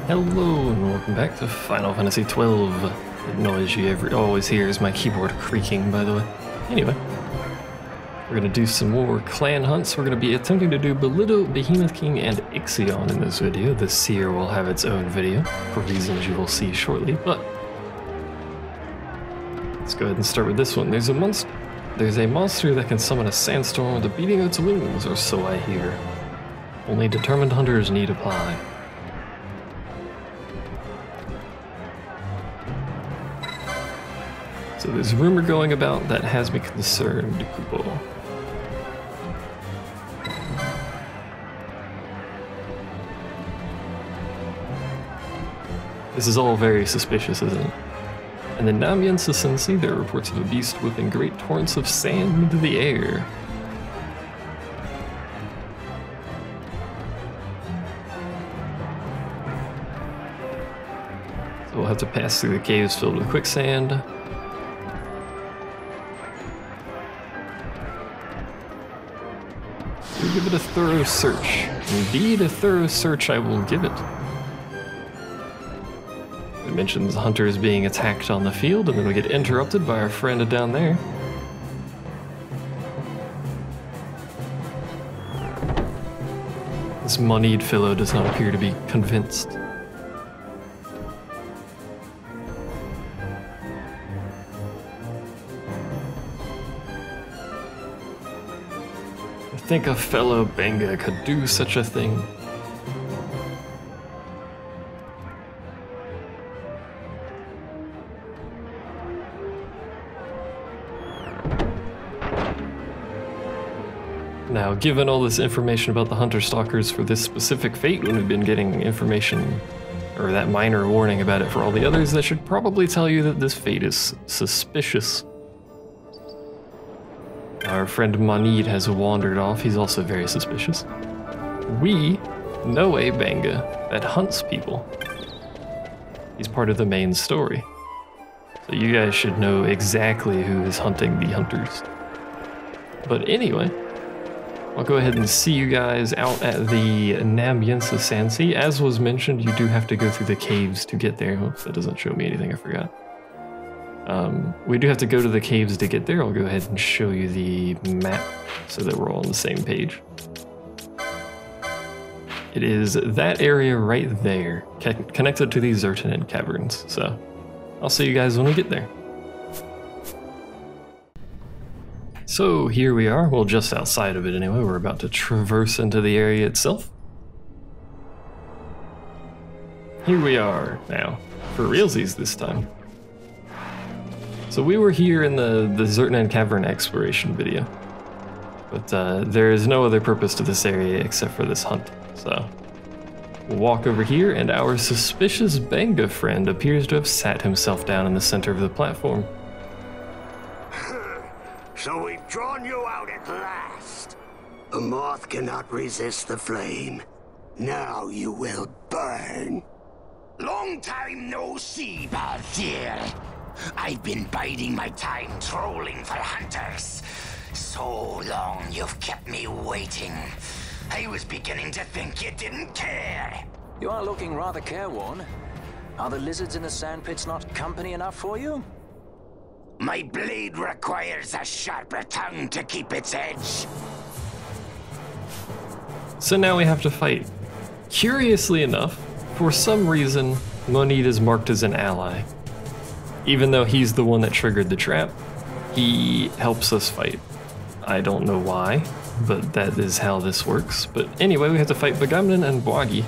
Hello and welcome back to Final Fantasy XII. The noise you always hear is my keyboard creaking, by the way. Anyway, we're going to do some more clan hunts. We're going to be attempting to do Belito, Behemoth King, and Ixion in this video. The Seer will have its own video, for reasons you will see shortly, but let's go ahead and start with this one. There's a monster that can summon a sandstorm with the beating of its wings, or so I hear. Only determined hunters need apply. So there's a rumor going about that has me concerned, Kubo. This is all very suspicious, isn't it? And the Namyansa Sensei, there are reports of a beast whipping great torrents of sand into the air. So we'll have to pass through the caves filled with quicksand. We'll give it a thorough search. Indeed, a thorough search I will give it. It mentions hunters being attacked on the field, and then we get interrupted by our friend down there. This moneyed fellow does not appear to be convinced. I think a fellow Benga could do such a thing. Now, given all this information about the Hunter Stalkers for this specific fate, when we've been getting information, or that minor warning about it for all the others, that should probably tell you that this fate is suspicious. Our friend Manid has wandered off. He's also very suspicious. We know a Benga that hunts people. He's part of the main story. So you guys should know exactly who is hunting the hunters. But anyway, I'll go ahead and see you guys out at the Namyansa Sensei. As was mentioned, you do have to go through the caves to get there. Oops, that doesn't show me anything, I forgot. We do have to go to the caves to get there. I'll go ahead and show you the map so that we're all on the same page. It is that area right there, connected to these Xertanid caverns. So I'll see you guys when we get there. So here we are, well, just outside of it anyway. We're about to traverse into the area itself. Here we are now, for realsies this time. So we were here in the Xertanid Cavern exploration video, but there is no other purpose to this area except for this hunt. So we'll walk over here, and our suspicious Benga friend appears to have sat himself down in the center of the platform. So we've drawn you out at last. A moth cannot resist the flame. Now you will burn. Long time no see, Balthir. I've been biding my time trolling for hunters. So long you've kept me waiting. I was beginning to think you didn't care. You are looking rather careworn. Are the lizards in the sandpits not company enough for you? My blade requires a sharper tongue to keep its edge. So now we have to fight. Curiously enough, for some reason, Monid is marked as an ally. Even though he's the one that triggered the trap, he helps us fight. I don't know why, but that is how this works. But anyway, we have to fight Begamnon and Bwagi.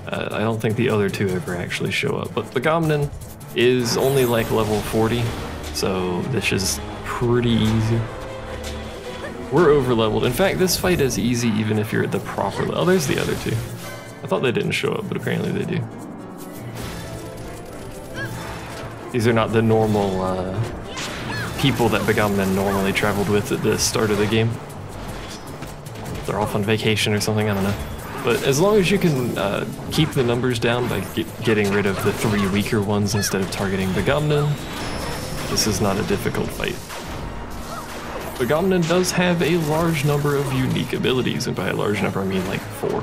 I don't think the other two ever actually show up, but Begamnon is only like level 40, so this is pretty easy. We're over leveled. In fact, this fight is easy even if you're at the proper level. Oh, there's the other two. I thought they didn't show up, but apparently they do. These are not the normal people that Begamnon normally traveled with at the start of the game. They're off on vacation or something, I don't know. But as long as you can keep the numbers down by getting rid of the 3 weaker ones instead of targeting Begamnon, this is not a difficult fight. Begamnon does have a large number of unique abilities, and by a large number I mean like 4.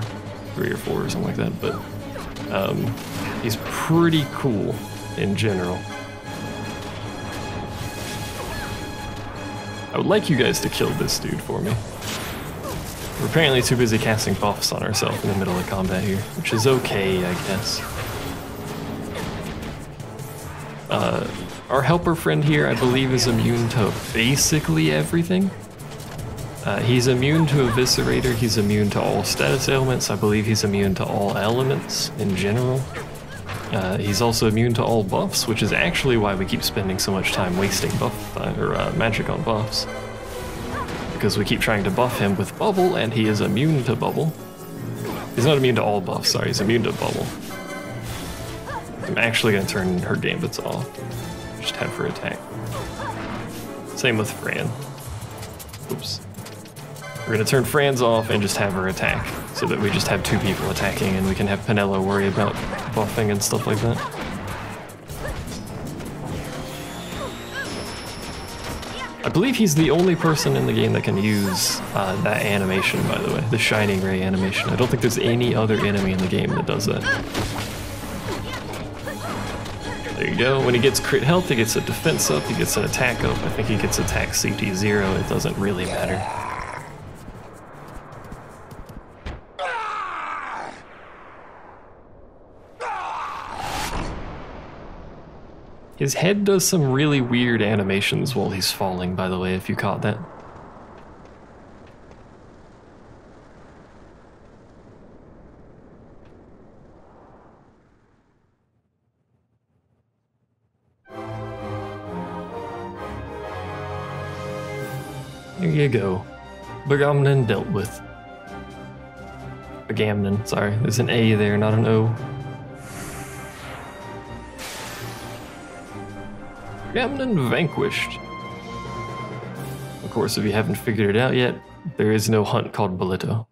3 or 4 or something like that, but He's pretty cool in general. I would like you guys to kill this dude for me. We're apparently too busy casting buffs on ourselves in the middle of combat here, which is okay, I guess. Our helper friend here, I believe, is immune to basically everything. He's immune to Eviscerator, he's immune to all status ailments, I believe he's immune to all elements in general. He's also immune to all buffs, which is actually why we keep spending so much time wasting magic on buffs. Because we keep trying to buff him with Bubble, and he is immune to Bubble. He's not immune to all buffs, sorry, he's immune to Bubble. I'm actually going to turn her gambits off. Just have her attack. Same with Fran. Oops. We're going to turn Fran's off and just have her attack, so that we just have two people attacking and we can have Penelo worry about buffing and stuff like that. I believe he's the only person in the game that can use that animation, by the way, the Shining Ray animation. I don't think there's any other enemy in the game that does that. There you go. When he gets crit health, he gets a defense up, he gets an attack up. I think he gets attack CT 0. It doesn't really matter. His head does some really weird animations while he's falling, by the way, if you caught that. There you go. Begamnon dealt with. Begamnon, sorry. There's an A there, not an O. Begamnon vanquished. Of course, if you haven't figured it out yet, there is no hunt called Belito.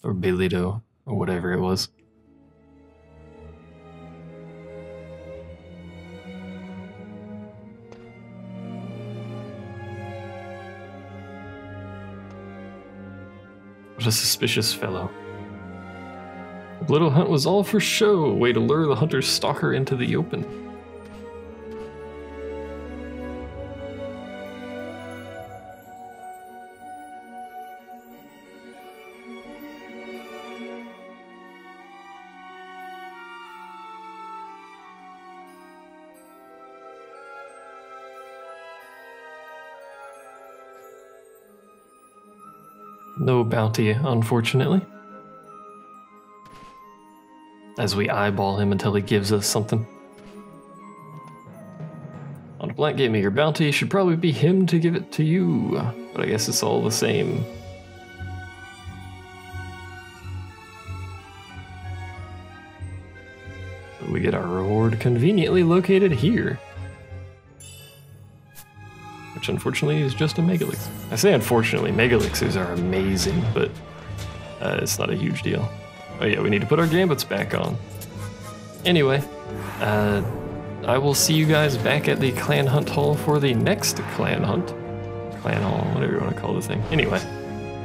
Or Belito, or whatever it was. What a suspicious fellow. The Belito hunt was all for show, a way to lure the hunter's stalker into the open. No bounty, unfortunately. As we eyeball him until he gives us something. On a blank, gave me your bounty. Should probably be him to give it to you. But I guess it's all the same. So we get our reward conveniently located here. Which unfortunately is just a Megalix. I say unfortunately, Megalixers are amazing, but it's not a huge deal. Oh yeah, we need to put our gambits back on. Anyway, I will see you guys back at the Clan Hunt Hall for the next Clan Hunt. Clan Hall, whatever you want to call the thing. Anyway,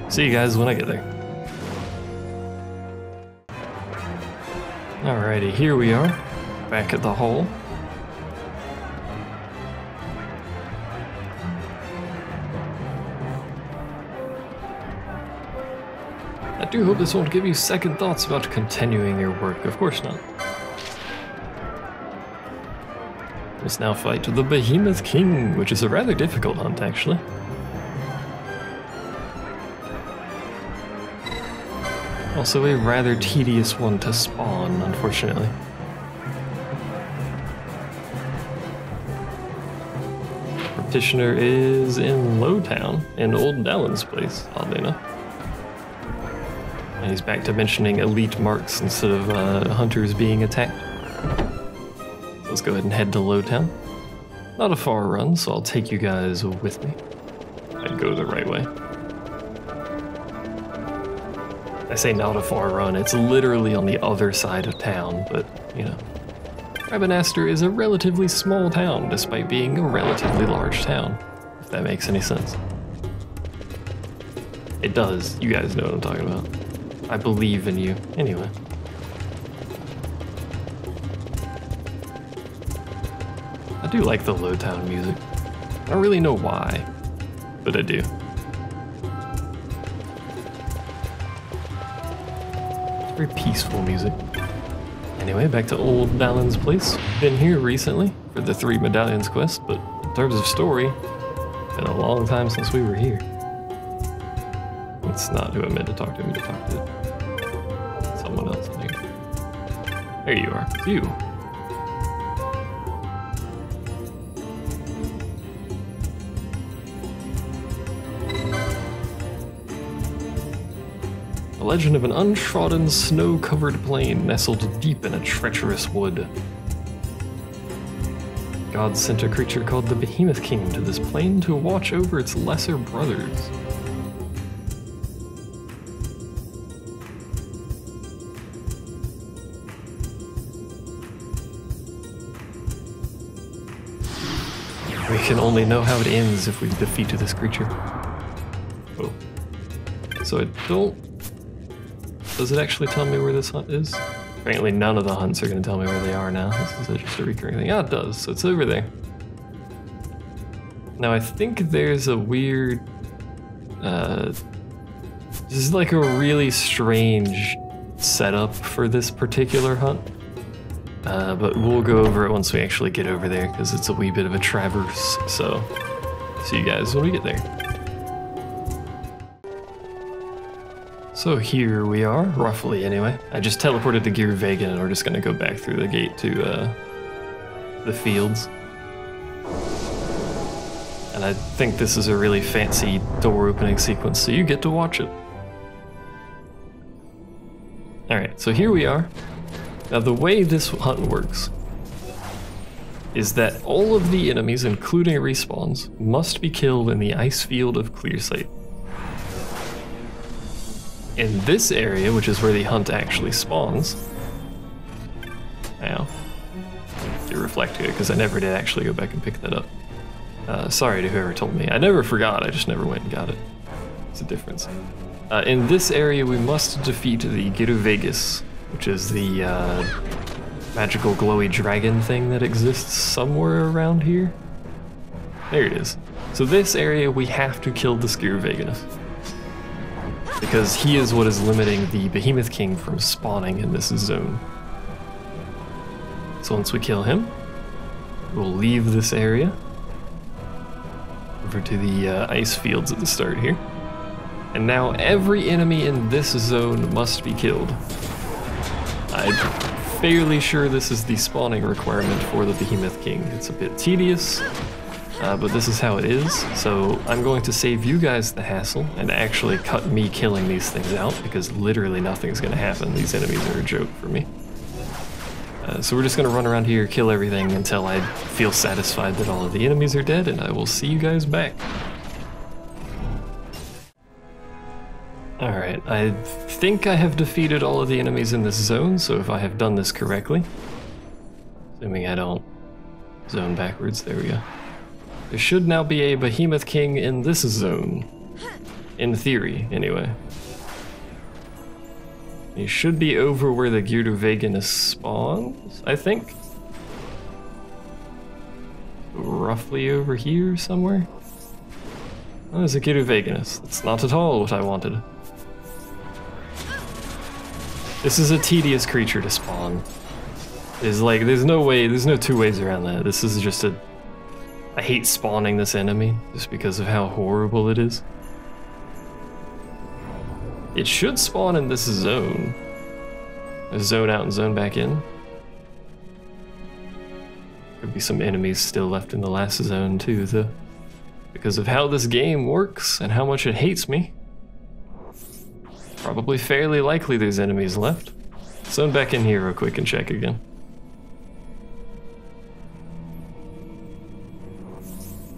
see you guys when I get there. Alrighty, here we are, back at the hall. I do hope this won't give you second thoughts about continuing your work. Of course not. Let's now fight the Behemoth King, which is a rather difficult hunt, actually. Also a rather tedious one to spawn, unfortunately. Petitioner is in Lowtown, in Old Dallin's place, oddly enough. And he's back to mentioning elite marks instead of hunters being attacked. So let's go ahead and head to Lowtown. Not a far run, so I'll take you guys with me. I'd go the right way. I say not a far run, it's literally on the other side of town, but, you know. Rabanastre is a relatively small town, despite being a relatively large town, if that makes any sense. It does, you guys know what I'm talking about. I believe in you. Anyway. do like the Lowtown music. I don't really know why, but I do. It's very peaceful music. Anyway, back to Old Dallin's place. Been here recently for the 3 Medallions quest, but in terms of story, been a long time since we were here. That's not who I meant to talk to. I meant to talk to someone else in here. There you are. It's you. The legend of an untrodden, snow-covered plain nestled deep in a treacherous wood. God sent a creature called the Behemoth King to this plain to watch over its lesser brothers. We can only know how it ends if we defeat this creature. Oh. So I don't... Does it actually tell me where this hunt is? Apparently none of the hunts are going to tell me where they are now. This is just a recurring thing. Yeah, it does. So it's over there. Now I think there's a weird... this is like a really strange setup for this particular hunt. But we'll go over it once we actually get over there, because it's a wee bit of a traverse. So, see you guys when we get there. So here we are, roughly anyway. I just teleported to Gear Vegan and we're just gonna go back through the gate to the fields. And I think this is a really fancy door opening sequence, so you get to watch it. Alright, so here we are. Now the way this hunt works is that all of the enemies, including respawns, must be killed in the ice field of Clearsight. In this area, which is where the hunt actually spawns, now, to reflect here, because I never did actually go back and pick that up. Sorry to whoever told me. I never forgot, I just never went and got it. It's a difference. In this area, we must defeat the Giruvegas, which is the magical glowy dragon thing that exists somewhere around here. There it is. So this area, we have to kill the Giruvegas, because he is what is limiting the Behemoth King from spawning in this zone. So once we kill him, we'll leave this area over to the ice fields at the start here. And now every enemy in this zone must be killed. I'm fairly sure this is the spawning requirement for the Behemoth King. It's a bit tedious, but this is how it is. So I'm going to save you guys the hassle and actually cut me killing these things out, because literally nothing's going to happen. These enemies are a joke for me. So we're just going to run around here, kill everything until I feel satisfied that all of the enemies are dead, and I will see you guys back. Alright, I think I have defeated all of the enemies in this zone, so if I have done this correctly, assuming I don't zone backwards, there we go. There should now be a Behemoth King in this zone. In theory, anyway. He should be over where the Giruvegan spawns, I think. Roughly over here somewhere. Oh, there's a Giruvegan. That's not at all what I wanted. This is a tedious creature to spawn. It's like, there's no way, there's no two ways around that. This is just a... I hate spawning this enemy, just because of how horrible it is. It should spawn in this zone. Zone out and zone back in. Could be some enemies still left in the last zone too, though. Because of how this game works and how much it hates me. Probably fairly likely there's enemies left. Zone back in here real quick and check again.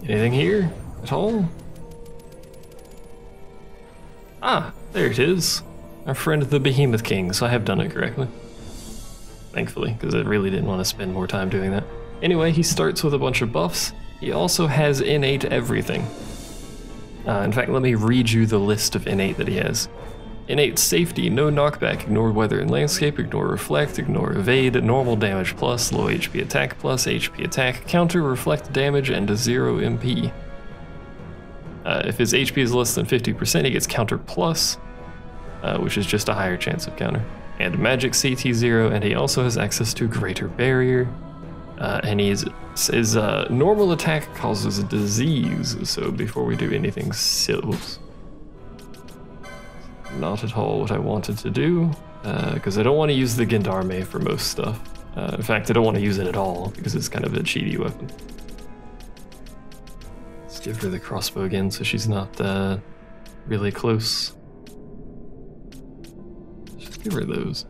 Anything here at all? Ah, there it is. Our friend the Behemoth King, so I have done it correctly. Thankfully, because I really didn't want to spend more time doing that. Anyway, he starts with a bunch of buffs. He also has innate everything. In fact, let me read you the list of innate that he has. Innate safety, no knockback, ignore weather and landscape, ignore reflect, ignore evade, normal damage plus, low HP attack plus, HP attack, counter reflect damage, and a 0 MP. If his HP is less than 50%, he gets counter plus, which is just a higher chance of counter. And magic CT 0, and he also has access to greater barrier. And his normal attack causes disease, so before we do anything silly, not at all what I wanted to do, because I don't want to use the Gendarme for most stuff. In fact, I don't want to use it at all, because it's kind of a cheaty weapon. Let's give her the crossbow again, so she's not really close. Just give her those.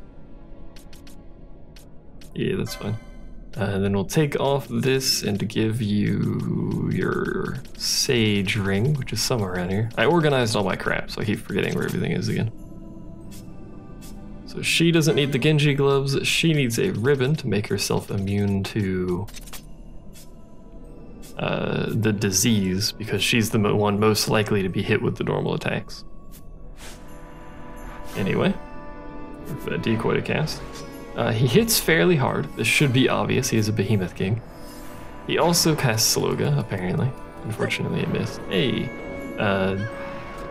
Yeah, that's fine. Then we'll take off this and give you your sage ring, which is somewhere around here. I organized all my crap, so I keep forgetting where everything is again. So she doesn't need the Genji gloves. She needs a ribbon to make herself immune to the disease, because she's the one most likely to be hit with the normal attacks. Anyway, a decoy to cast. He hits fairly hard. This should be obvious. He is a Behemoth King. He also casts Sloga, apparently. Unfortunately, it missed. Hey.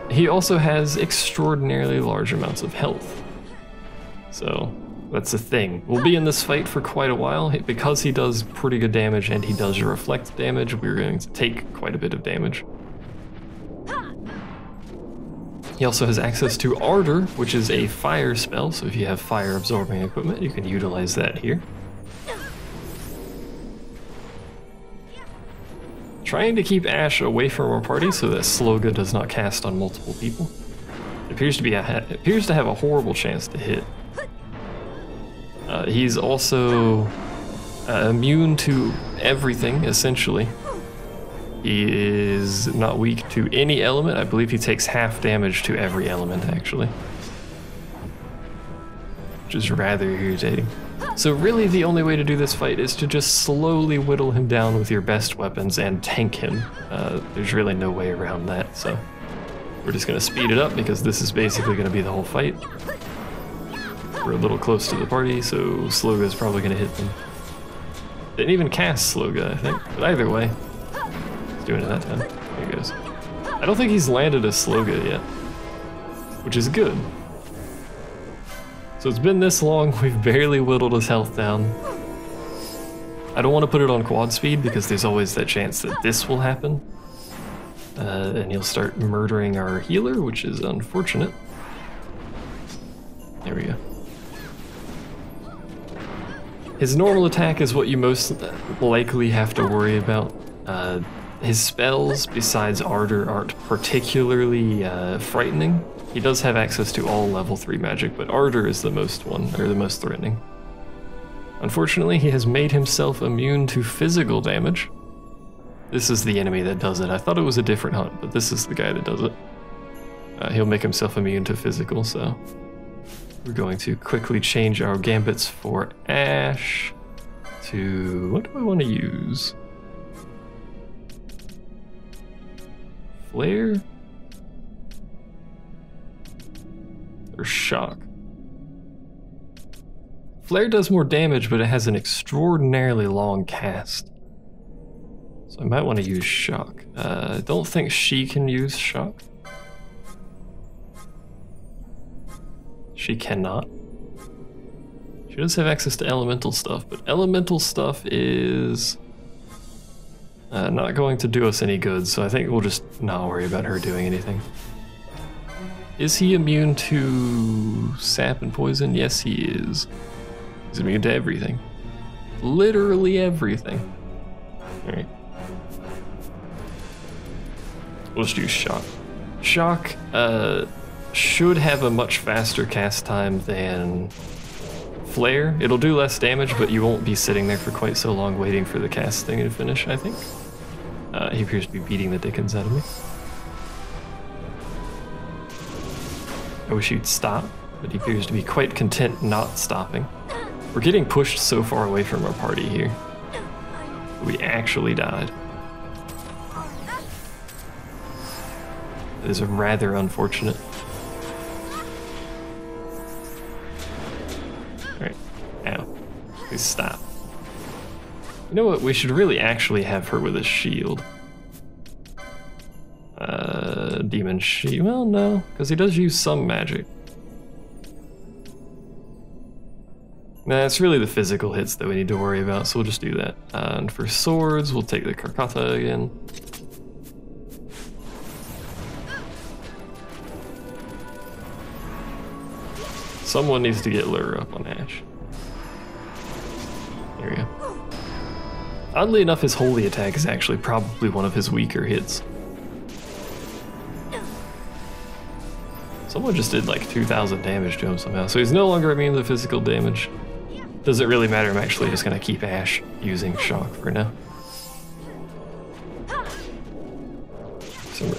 He also has extraordinarily large amounts of health. So, that's the thing. We'll be in this fight for quite a while. Because he does pretty good damage and he does reflect damage, we're going to take quite a bit of damage. He also has access to Ardor, which is a fire spell, so if you have fire absorbing equipment, you can utilize that here. Trying to keep Ash away from our party so that Sloga does not cast on multiple people. It appears to have a horrible chance to hit. He's also immune to everything, essentially. He is not weak to any element. I believe he takes half damage to every element, actually. Which is rather irritating. So really the only way to do this fight is to just slowly whittle him down with your best weapons and tank him. There's really no way around that, so we're just going to speed it up because this is basically going to be the whole fight. We're a little close to the party, so Sloga is probably going to hit them. Didn't even cast Sloga, I think, but either way. Doing it that time. There he goes. I don't think he's landed a Sloga yet, which is good. So it's been this long, we've barely whittled his health down. I don't want to put it on quad speed because there's always that chance that this will happen. And he'll start murdering our healer, which is unfortunate. There we go. His normal attack is what you most likely have to worry about. His spells, besides Ardor, aren't particularly frightening. He does have access to all level 3 magic, but Ardor is the most threatening. Unfortunately, he has made himself immune to physical damage. This is the enemy that does it. I thought it was a different hunt, but this is the guy that does it. He'll make himself immune to physical, so we're going to quickly change our gambits for Ash to... what do I want to use? Flare? Or Shock? Flare does more damage, but it has an extraordinarily long cast. So I might want to use Shock. I don't think she can use Shock. She cannot. She does have access to elemental stuff, but elemental stuff is not going to do us any good, so I think we'll just not worry about her doing anything. Is he immune to sap and poison? Yes, he is. He's immune to everything. Literally everything. Alright. We'll just use Shock. Shock should have a much faster cast time than Flare. It'll do less damage, but you won't be sitting there for quite so long waiting for the casting to finish, I think. He appears to be beating the dickens out of me. I wish he'd stop, but he appears to be quite content not stopping. We're getting pushed so far away from our party here. We actually died. It is rather unfortunate. Ow. Please stop. You know what? We should really actually have her with a shield. Demon shield. Well, no, because he does use some magic. Nah, it's really the physical hits that we need to worry about, so we'll just do that. And for swords, we'll take the Karkatha again. Someone needs to get Lure up on Ash. There we go. Oddly enough, his holy attack is actually probably one of his weaker hits. Someone just did like 2,000 damage to him somehow, so he's no longer immune to physical damage. Doesn't really matter, I'm actually just gonna keep Ash using shock for now.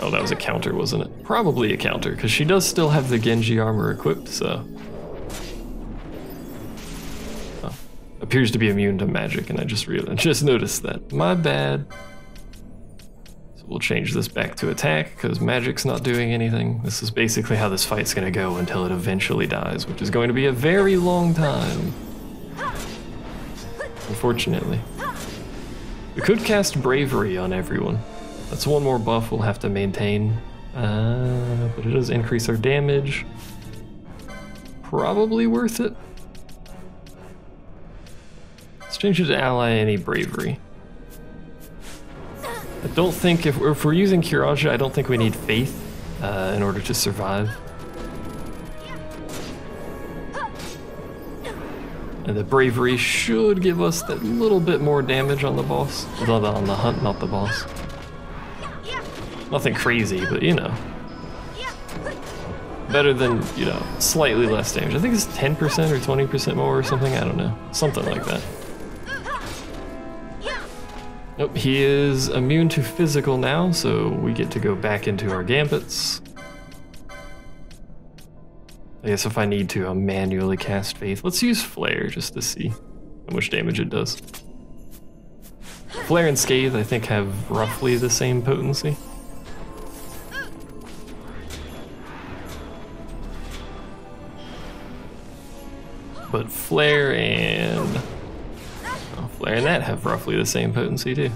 Oh, that was a counter, wasn't it? Probably a counter, because she does still have the Genji armor equipped, so... Oh, appears to be immune to magic, and I just noticed that. My bad. So we'll change this back to attack, because magic's not doing anything. This is basically how this fight's gonna go until it eventually dies, which is going to be a very long time. Unfortunately. We could cast Bravery on everyone. That's one more buff we'll have to maintain. But it does increase our damage. Probably worth it. Let's change it to ally any Bravery. I don't think, if we're using Kiraja, I don't think we need Faith in order to survive. And the Bravery should give us that little bit more damage on the boss. On the hunt, not the boss. Nothing crazy, but you know. Better than, you know, slightly less damage. I think it's 10% or 20% more or something, I don't know. Something like that. Nope, he is immune to physical now, so we get to go back into our gambits. I guess if I need to, I'll manually cast Faith. Let's use Flare just to see how much damage it does. Flare and Scathe, I think, have roughly the same potency. But Flare and that have roughly the same potency too.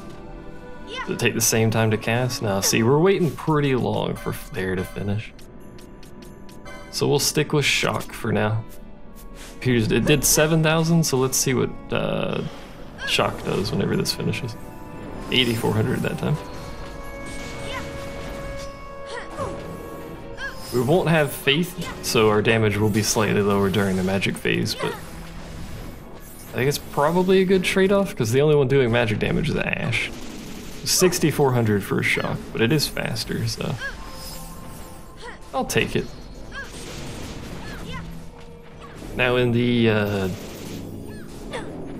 Does it take the same time to cast? No, see, we're waiting pretty long for Flare to finish. So we'll stick with Shock for now. It did 7,000, so let's see what Shock does whenever this finishes. 8,400 that time. We won't have Faith, so our damage will be slightly lower during the magic phase, but I think it's probably a good trade-off, because the only one doing magic damage is Ash. 6,400 for a Shock, but it is faster, so I'll take it. Now in the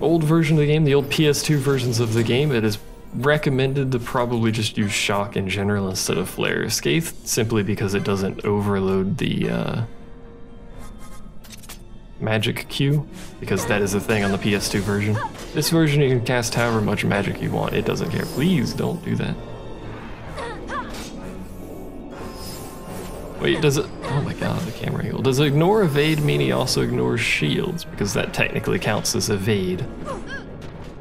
old version of the game, the old PS2 versions of the game, it is recommended to probably just use Shock in general instead of Flare or Scathe, simply because it doesn't overload the magic Q, because that is a thing on the PS2 version. This version you can cast however much magic you want, it doesn't care. Please don't do that. Wait, does it? Oh my god, the camera angle. Does ignore evade mean he also ignores shields? Because that technically counts as evade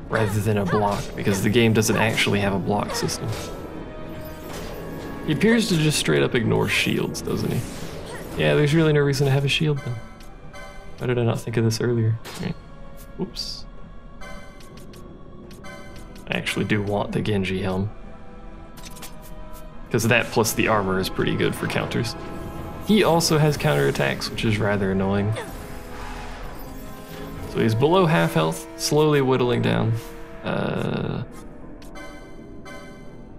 rather than a block, because the game doesn't actually have a block system. He appears to just straight up ignore shields, doesn't he? Yeah, there's really no reason to have a shield then. Why did I not think of this earlier? Right. Oops. I actually do want the Genji helm, because that plus the armor is pretty good for counters. He also has counterattacks, which is rather annoying. So he's below half health, slowly whittling down.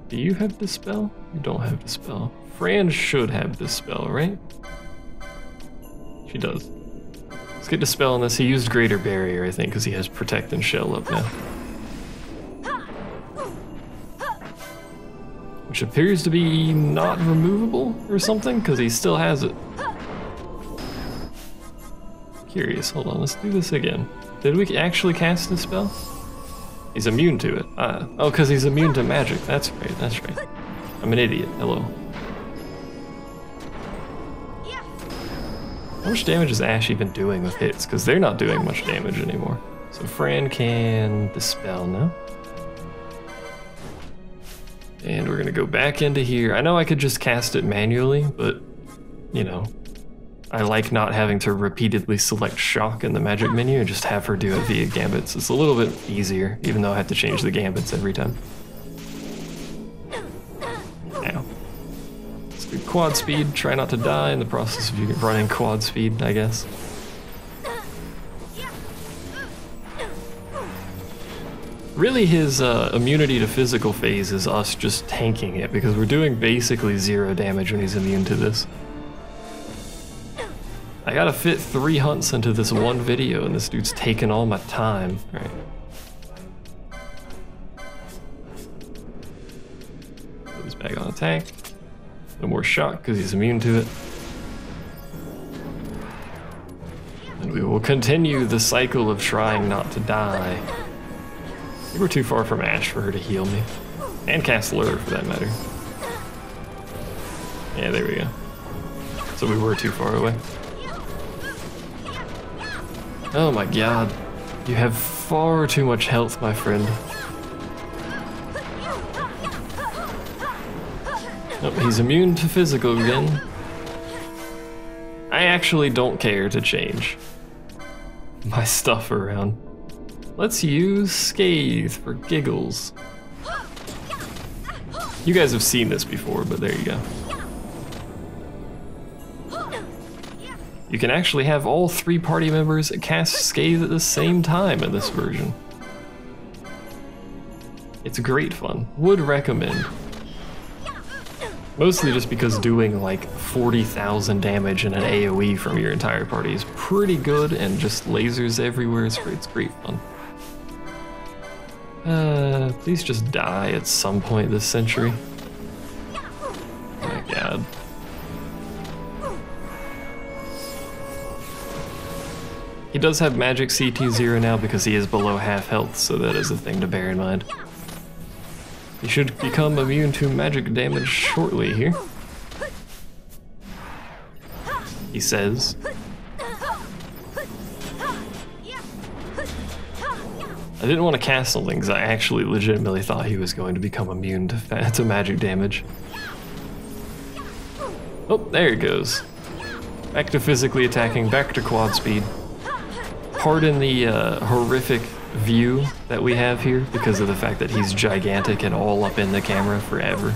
Do you have Dispel? You don't have Dispel. Fran should have Dispel, right? She does. Let's get Dispel on this. He used Greater Barrier, I think, because he has Protect and Shell up now. Which appears to be not removable or something, because he still has it. Curious, hold on, let's do this again. Did we actually cast the spell? He's immune to it. Oh, because he's immune to magic. That's right, that's right. I'm an idiot, hello. How much damage is Ash even doing with hits? Because they're not doing much damage anymore. So Fran can dispel now. And we're gonna go back into here. I know I could just cast it manually, but, you know, I like not having to repeatedly select shock in the magic menu and just have her do it via gambits. It's a little bit easier, even though I have to change the gambits every time. Ow. Let's do quad speed. Try not to die in the process of running quad speed, I guess. Really, his immunity to physical phase is us just tanking it, because we're doing basically 0 damage when he's immune to this. I gotta fit 3 hunts into this one video, and this dude's taking all my time. All right. Put this back on attack. No more shock because he's immune to it. And we will continue the cycle of trying not to die. I think we're too far from Ash for her to heal me. And cast Lure, for that matter. Yeah, there we go. So we were too far away. Oh my god. You have far too much health, my friend. Oh, he's immune to physical again. I actually don't care to change my stuff around. Let's use Scathe for giggles. You guys have seen this before, but there you go. You can actually have all 3 party members cast Scathe at the same time in this version. It's great fun. Would recommend. Mostly just because doing like 40,000 damage in an AoE from your entire party is pretty good, and just lasers everywhere, it's great fun. Please just die at some point this century. Oh my god. He does have magic CT0 now because he is below half health, so that is a thing to bear in mind. He should become immune to magic damage shortly here. He says. I didn't want to cast something because I actually legitimately thought he was going to become immune to magic damage. Oh, there it goes. Back to physically attacking, back to quad speed. Pardon the horrific view that we have here because of the fact that he's gigantic and all up in the camera forever.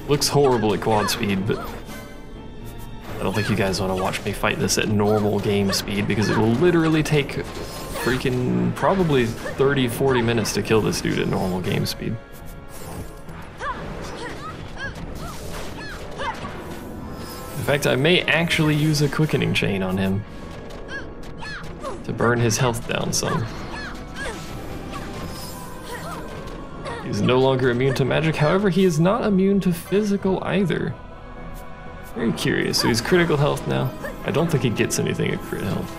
Looks horrible at quad speed, but I don't think you guys want to watch me fight this at normal game speed because it will literally take freaking probably 30-40 minutes to kill this dude at normal game speed. In fact, I may actually use a quickening chain on him to burn his health down some. He's no longer immune to magic, however, he is not immune to physical either. Very curious. So he's critical health now. I don't think he gets anything at crit health.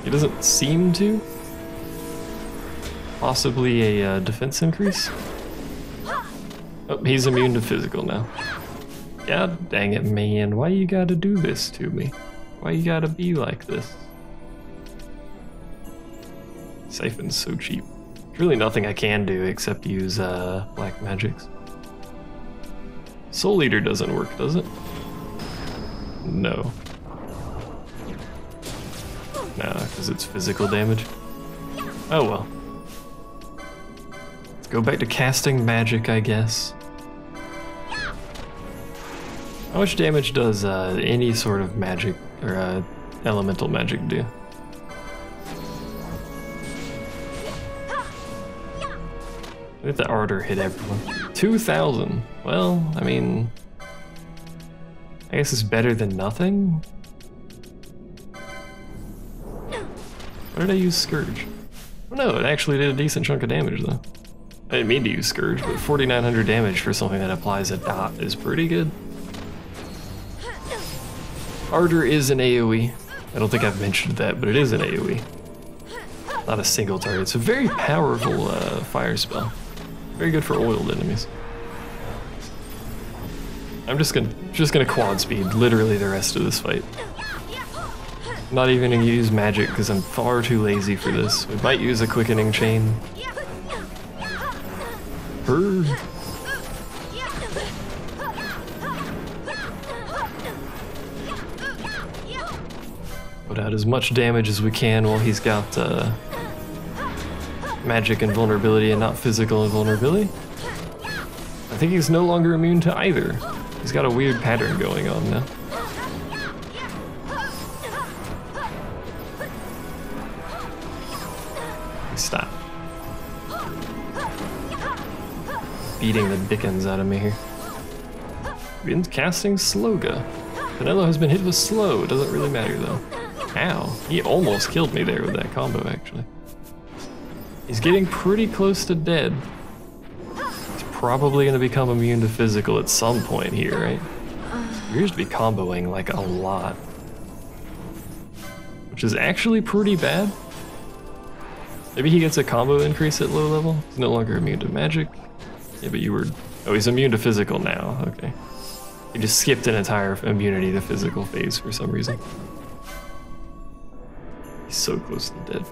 He doesn't seem to. Possibly a defense increase. Oh, he's immune to physical now. God dang it, man. Why you gotta do this to me? Why you gotta be like this? Siphon's so cheap. There's really nothing I can do except use black magics. Soul Eater doesn't work, does it? No. Nah, because it's physical damage. Oh well. Let's go back to casting magic, I guess. How much damage does any sort of magic or elemental magic do? I think the Ardor hit everyone. 2,000. Well, I mean, I guess it's better than nothing. Why did I use Scourge? Oh no, it actually did a decent chunk of damage though. I didn't mean to use Scourge, but 4,900 damage for something that applies a dot is pretty good. Ardor is an AoE. I don't think I've mentioned that, but it is an AoE. Not a single target. It's a very powerful fire spell. Very good for oiled enemies. I'm just gonna quad speed literally the rest of this fight. Not even gonna use magic because I'm far too lazy for this. We might use a quickening chain. Brr. Put out as much damage as we can while he's got magic and vulnerability and not physical invulnerability. I think he's no longer immune to either. He's got a weird pattern going on now. Stop. Beating the dickens out of me here. Begins casting Sloga. Vanilla has been hit with slow. It doesn't really matter though. Ow. He almost killed me there with that combo actually. He's getting pretty close to dead. He's probably going to become immune to physical at some point here, right? He appears to be comboing like a lot. Which is actually pretty bad. Maybe he gets a combo increase at low level. He's no longer immune to magic. Yeah, but you were... Oh, he's immune to physical now. Okay. He just skipped an entire immunity to physical phase for some reason. He's so close to dead.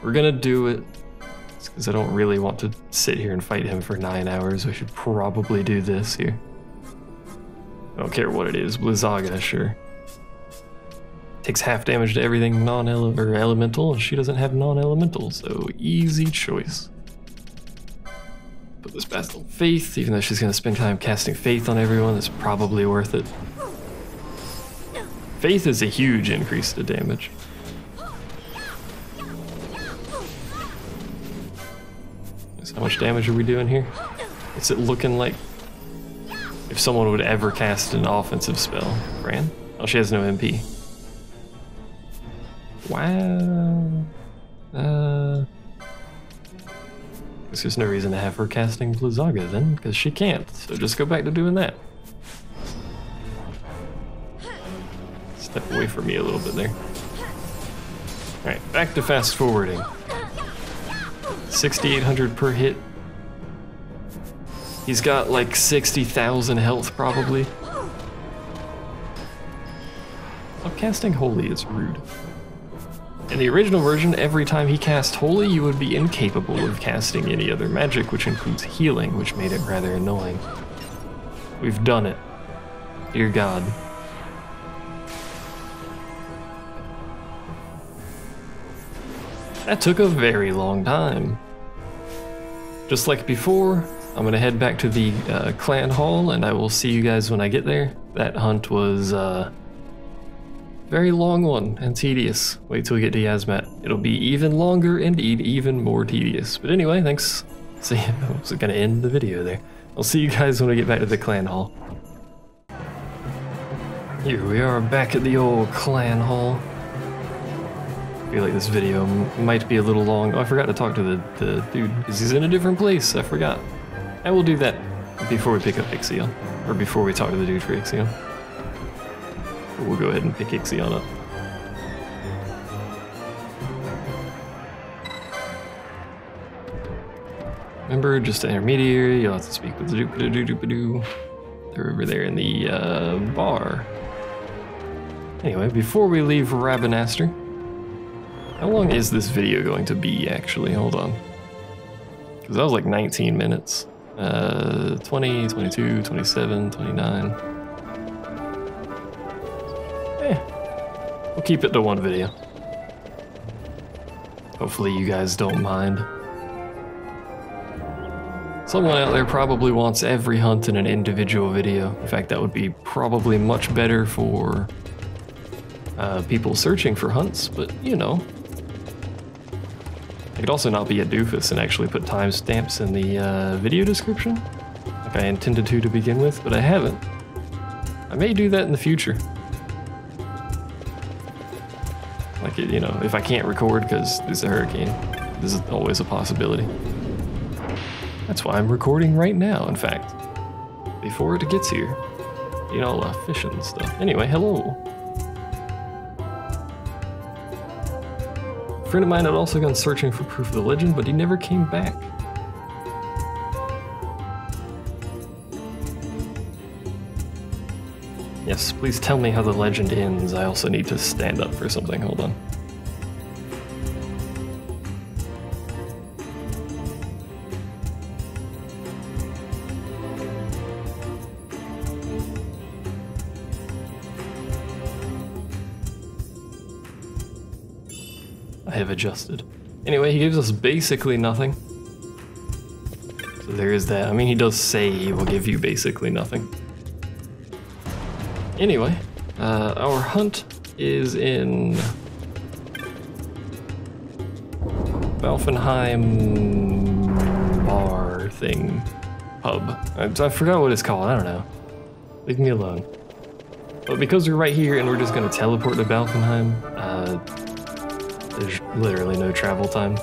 We're gonna do it. It's because I don't really want to sit here and fight him for 9 hours. I should probably do this here. I don't care what it is. Blizzaga, sure. Takes half damage to everything non-elemental, and she doesn't have non-elemental, so easy choice. Put this back on Faith, even though she's gonna spend time casting Faith on everyone, it's probably worth it. Faith is a huge increase to damage. So how much damage are we doing here? What's it looking like? If someone would ever cast an offensive spell. Fran? Oh, she has no MP. Wow. Guess there's no reason to have her casting Blizzaga then, because she can't, so just go back to doing that. Step away from me a little bit there. Alright, back to fast forwarding. 6,800 per hit. He's got like 60,000 health probably. Stop casting Holy, it's rude. In the original version, every time he cast Holy, you would be incapable of casting any other magic, which includes healing, which made it rather annoying. We've done it. Dear God. That took a very long time. Just like before, I'm gonna head back to the clan hall, and I will see you guys when I get there. That hunt was very long one and tedious. Wait till we get to Yazmat. It'll be even longer and even more tedious. But anyway, thanks. See, I was gonna end the video there. I'll see you guys when we get back to the clan hall. Here we are back at the old clan hall. I feel like this video might be a little long. Oh, I forgot to talk to the dude, because he's in a different place. I forgot. I will do that before we pick up Ixion. Or before we talk to the dude for Ixion. We'll go ahead and pick Ixion up. Remember, just an intermediary, you'll have to speak with the doop-a-doo-doop-a-doo. They're over there in the bar. Anyway, before we leave Rabanastre, how long is this video going to be, actually? Hold on. Because that was like 19 minutes. 20, 22, 27, 29. We'll keep it to one video. Hopefully you guys don't mind. Someone out there probably wants every hunt in an individual video. In fact, that would be probably much better for people searching for hunts, but you know. I could also not be a doofus and actually put timestamps in the video description, like I intended to begin with, but I haven't. I may do that in the future. Like, you know, if I can't record because there's a hurricane, this is always a possibility. That's why I'm recording right now, in fact. Before it gets here. You know, fishing and stuff. Anyway, hello. A friend of mine had also gone searching for proof of the legend, but he never came back. progress. Please tell me how the legend ends. I also need to stand up for something. Hold on. I have adjusted. Anyway, he gives us basically nothing. So there is that. I mean, he does say he will give you basically nothing. Anyway, our hunt is in Valfenheim bar thing. Pub. I forgot what it's called. I don't know. Leave me alone. But because we're right here and we're just going to teleport to Valfenheim, there's literally no travel time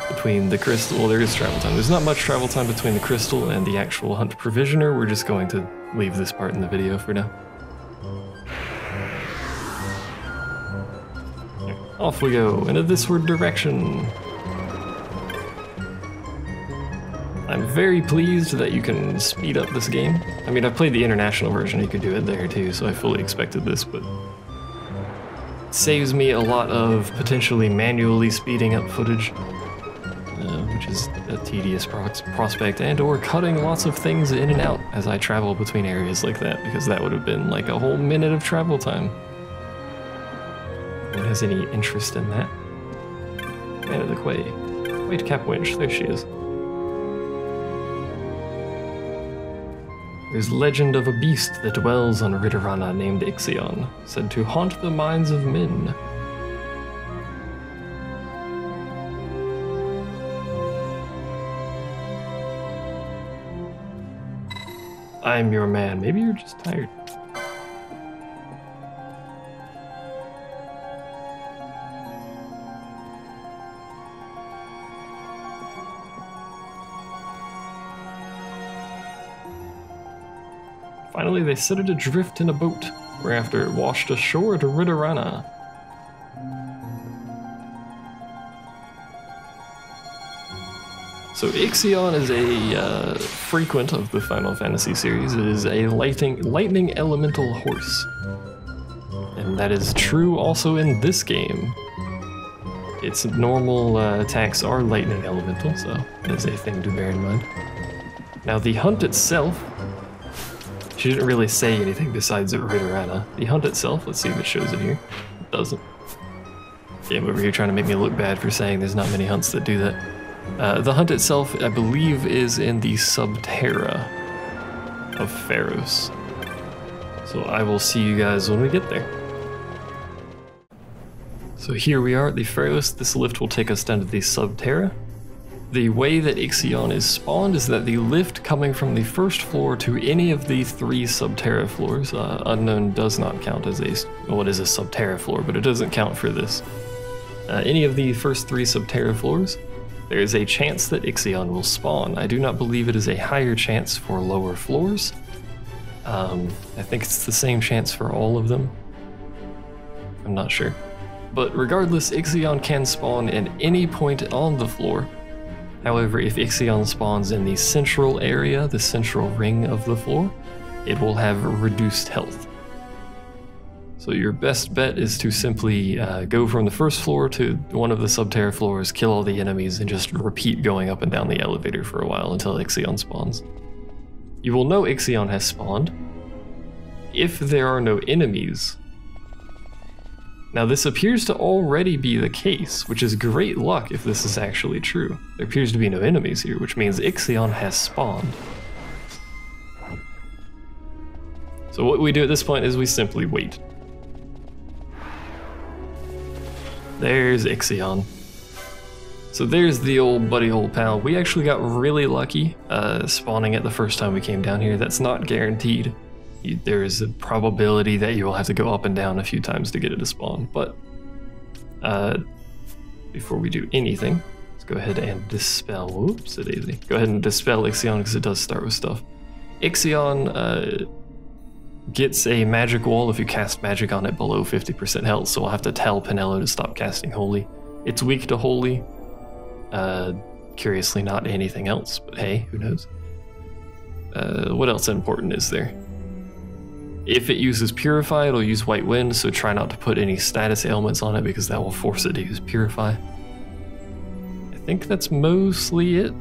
between the crystal. Well, there is travel time. There's not much travel time between the crystal and the actual hunt provisioner. We're just going to leave this part in the video for now. Off we go in a thisward direction. I'm very pleased that you can speed up this game. I mean, I've played the international version. You could do it there too, so I fully expected this, but saves me a lot of potentially manually speeding up footage, which is a tedious prospect, and or cutting lots of things in and out as I travel between areas like that, because that would have been like a whole minute of travel time. Anyone has any interest in that? Man of the Quay. Wait, Cap Winch, there she is. There's legend of a beast that dwells on Ridorana named Ixion, said to haunt the minds of men. I'm your man. Maybe you're just tired. Finally, they set it adrift in a boat, whereafter it washed ashore to Ridorana. So Ixion is a frequent of the Final Fantasy series. It is a lightning elemental horse. And that is true also in this game. Its normal attacks are lightning elemental, so that is a thing to bear in mind. Now the hunt itself, she didn't really say anything besides Ridorana. The hunt itself, let's see if it shows it here. It doesn't. Yeah, I'm over here trying to make me look bad for saying there's not many hunts that do that. The hunt itself, I believe, is in the Subterra of Pharos. So I will see you guys when we get there. So here we are at the Pharos. This lift will take us down to the Subterra. The way that Ixion is spawned is that the lift coming from the first floor to any of the 3 Subterra floors, Unknown does not count as a, well, it is a Subterra floor, but it doesn't count for this. Any of the first 3 Subterra floors, there is a chance that Ixion will spawn. I do not believe it is a higher chance for lower floors. I think it's the same chance for all of them. I'm not sure. But regardless, Ixion can spawn at any point on the floor. However, if Ixion spawns in the central area, the central ring of the floor, it will have reduced health. So your best bet is to simply go from the first floor to one of the Subterra floors, kill all the enemies, and just repeat going up and down the elevator for a while until Ixion spawns. You will know Ixion has spawned if there are no enemies. Now this appears to already be the case, which is great luck if this is actually true. There appears to be no enemies here, which means Ixion has spawned. So what we do at this point is we simply wait. There's Ixion. So there's the old buddy hole pal. We actually got really lucky spawning it the first time we came down here. That's not guaranteed. There is a probability that you will have to go up and down a few times to get it to spawn, but before we do anything, let's go ahead and dispel, whoops, a daisy. Go ahead and dispel Ixion because it does start with stuff. Ixion gets a magic wall if you cast magic on it below 50% health, so I'll have to tell Pinello to stop casting Holy. It's weak to Holy, curiously not anything else, but hey, who knows. What else important is there? If it uses Purify, it'll use White Wind, so try not to put any status ailments on it because that will force it to use Purify. I think that's mostly it.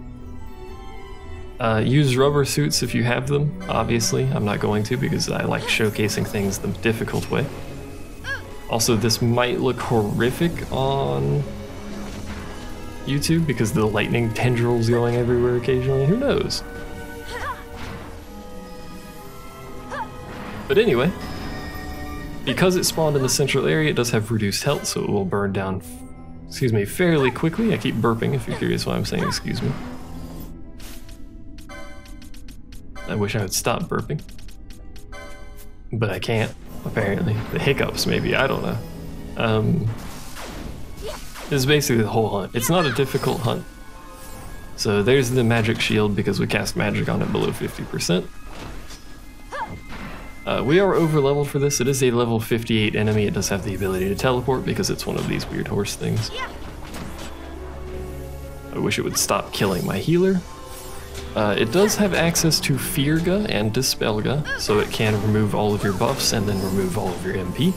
Use rubber suits if you have them, obviously. I'm not going to because I like showcasing things the difficult way. Also, this might look horrific on YouTube because the lightning tendrils going everywhere occasionally. Who knows? But anyway, because it spawned in the central area, it does have reduced health, so it will burn down, excuse me, fairly quickly. I keep burping if you're curious why I'm saying excuse me. I wish I would stop burping. But I can't, apparently. The hiccups, maybe, I don't know. This is basically the whole hunt. It's not a difficult hunt. So there's the magic shield because we cast magic on it below 50%. We are over leveled for this. It is a level 58 enemy. It does have the ability to teleport because it's one of these weird horse things. I wish it would stop killing my healer. It does have access to Fearga and Dispelga, so it can remove all of your buffs and then remove all of your MP.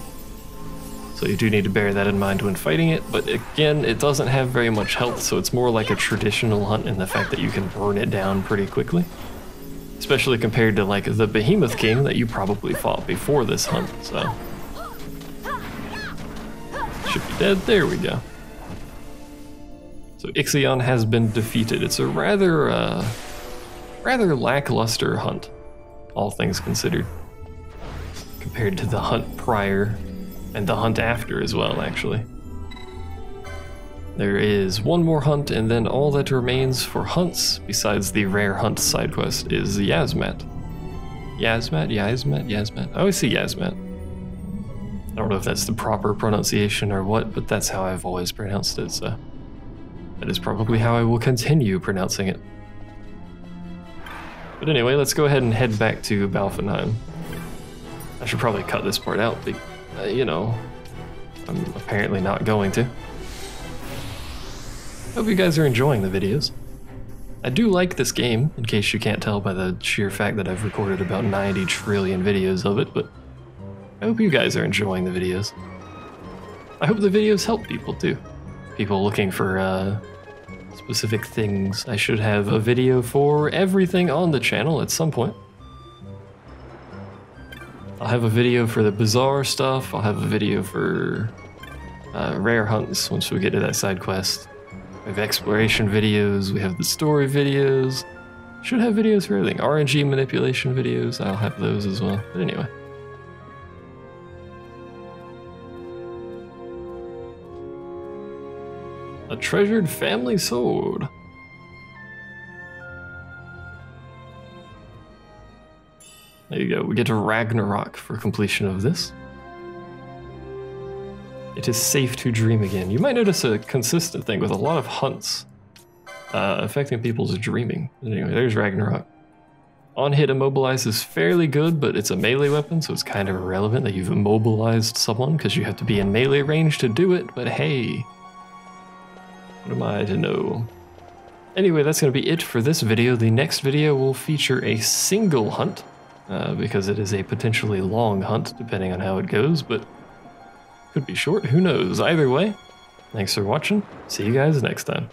So you do need to bear that in mind when fighting it, but again, it doesn't have very much health, so it's more like a traditional hunt in the fact that you can burn it down pretty quickly. Especially compared to like the Behemoth King that you probably fought before this hunt, so. Should be dead, there we go. So Ixion has been defeated. It's a rather lackluster hunt, all things considered, compared to the hunt prior and the hunt after as well, actually. There is one more hunt, and then all that remains for hunts, besides the rare hunt side quest, is Yasmat. Yasmat? I always say Yasmat. I don't know if that's the proper pronunciation or what, but that's how I've always pronounced it, so that is probably how I will continue pronouncing it. But anyway, let's go ahead and head back to Balfenheim. I should probably cut this part out, but, you know, I'm apparently not going to. Hope you guys are enjoying the videos. I do like this game, in case you can't tell by the sheer fact that I've recorded about 90 trillion videos of it, but I hope you guys are enjoying the videos. I hope the videos help people too. People looking for specific things. I should have a video for everything on the channel at some point. I'll have a video for the bizarre stuff. I'll have a video for rare hunts once we get to that side quest. We have exploration videos, we have the story videos. Should have videos for everything. RNG manipulation videos, I'll have those as well. But anyway. A treasured family sword. There you go, we get to Ragnarok for completion of this. It is safe to dream again. You might notice a consistent thing with a lot of hunts affecting people's dreaming. Anyway, there's Ragnarok. On hit immobilize is fairly good, but it's a melee weapon, so it's kind of irrelevant that you've immobilized someone because you have to be in melee range to do it, but hey, what am I to know? Anyway, that's going to be it for this video. The next video will feature a single hunt because it is a potentially long hunt depending on how it goes, but could be short, who knows? Either way, thanks for watching. See you guys next time.